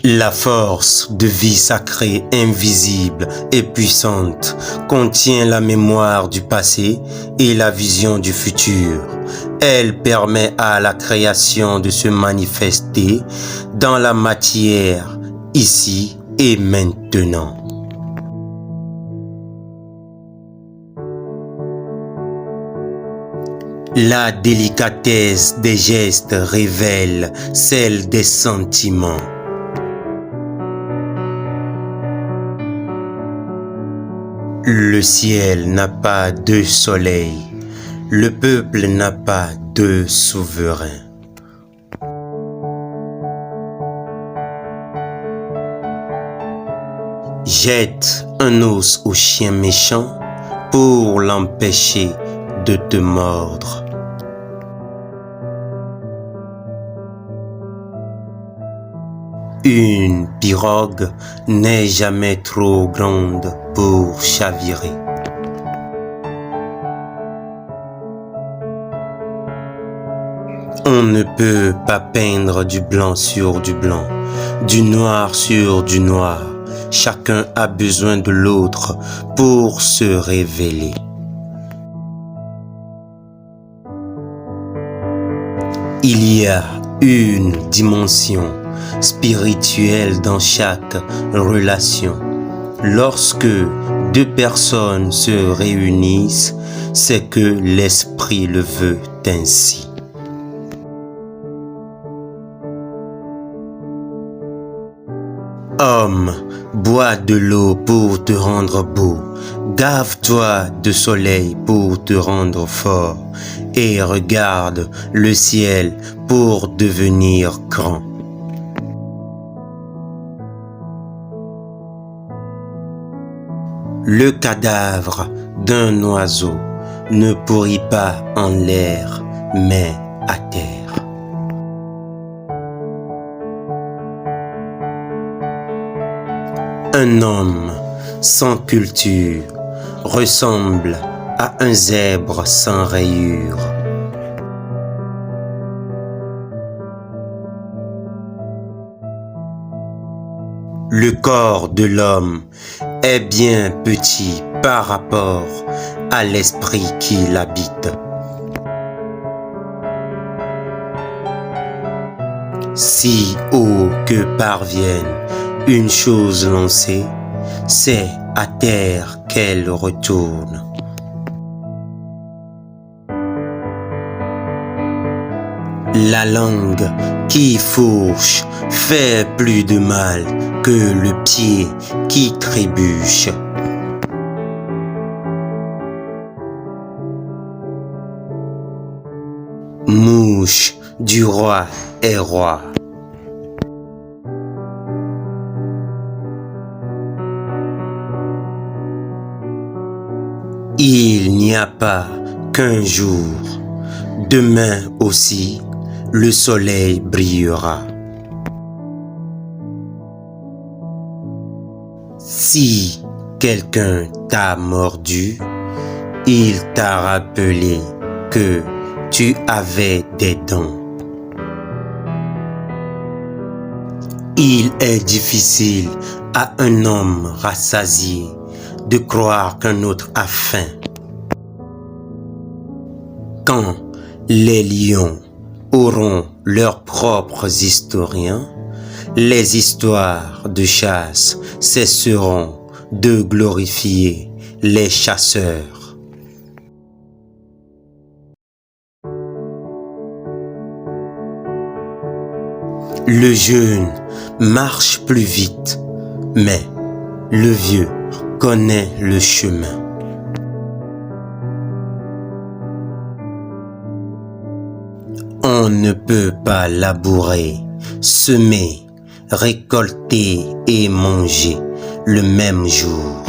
La force de vie sacrée, invisible et puissante contient la mémoire du passé et la vision du futur. Elle permet à la création de se manifester dans la matière, ici et maintenant. La délicatesse des gestes révèle celle des sentiments. Le ciel n'a pas de soleil, le peuple n'a pas de souverain. Jette un os au chien méchant pour l'empêcher de te mordre. Une pirogue n'est jamais trop grande pour chavirer. On ne peut pas peindre du blanc sur du blanc, du noir sur du noir. Chacun a besoin de l'autre pour se révéler. Il y a une dimension spirituelle dans chaque relation. Lorsque deux personnes se réunissent, c'est que l'esprit le veut ainsi. Homme, bois de l'eau pour te rendre beau, gave-toi de soleil pour te rendre fort, et regarde le ciel pour devenir grand. Le cadavre d'un oiseau ne pourrit pas en l'air, mais à terre. Un homme sans culture ressemble à un zèbre sans rayures. Le corps de l'homme est bien petit par rapport à l'esprit qui l'habite. Si haut que parvienne une chose lancée, c'est à terre qu'elle retourne. La langue qui fourche fait plus de mal que le pied qui trébuche. Mouche du roi est roi. Il n'y a pas qu'un jour, demain aussi, le soleil brillera. Si quelqu'un t'a mordu, il t'a rappelé que tu avais des dents. Il est difficile à un homme rassasié de croire qu'un autre a faim. Quand les lions auront leurs propres historiens, les histoires de chasse cesseront de glorifier les chasseurs. Le jeune marche plus vite, mais le vieux connaît le chemin. On ne peut pas labourer, semer, récolter et manger le même jour.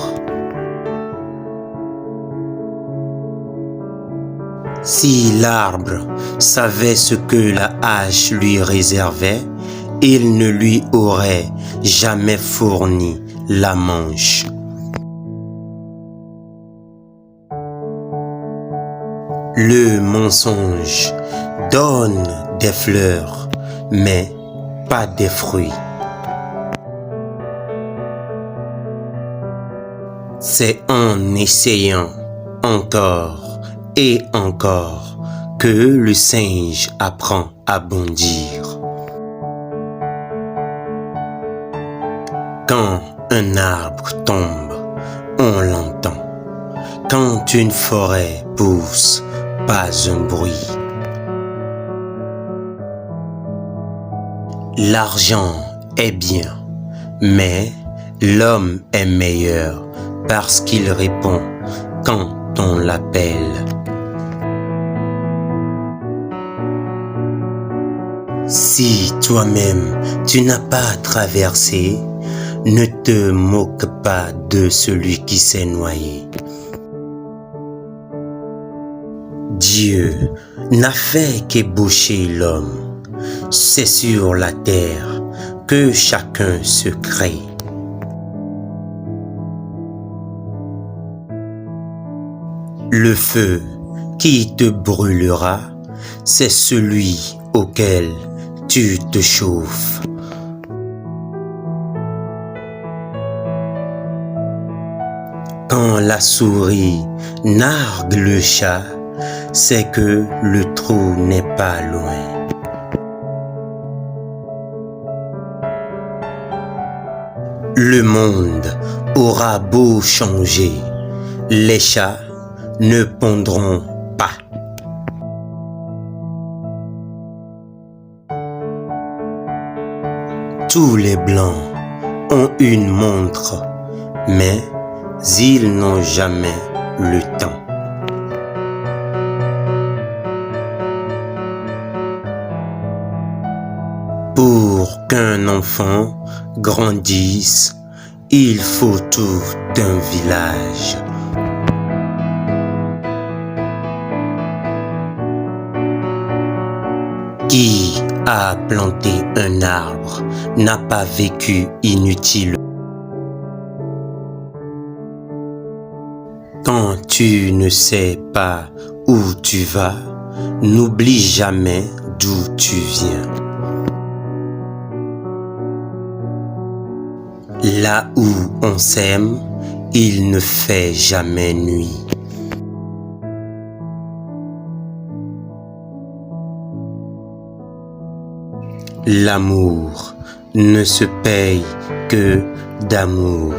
Si l'arbre savait ce que la hache lui réservait, il ne lui aurait jamais fourni la manche. Le mensonge donne des fleurs, mais pas des fruits. C'est en essayant encore et encore que le singe apprend à bondir. Quand un arbre tombe, on l'entend. Quand une forêt pousse, pas un bruit. L'argent est bien, mais l'homme est meilleur parce qu'il répond quand on l'appelle. Si toi-même tu n'as pas traversé, ne te moque pas de celui qui s'est noyé. Dieu n'a fait qu'ébaucher l'homme. C'est sur la terre que chacun se crée. Le feu qui te brûlera, c'est celui auquel tu te chauffes. Quand la souris nargue le chat, c'est que le trou n'est pas loin. Le monde aura beau changer, les chats ne pondront pas. Tous les blancs ont une montre, mais ils n'ont jamais le temps. Pour qu'un enfant grandisse, il faut tout un village. Qui a planté un arbre n'a pas vécu inutile. Quand tu ne sais pas où tu vas, n'oublie jamais d'où tu viens. Là où on s'aime, il ne fait jamais nuit. L'amour ne se paye que d'amour.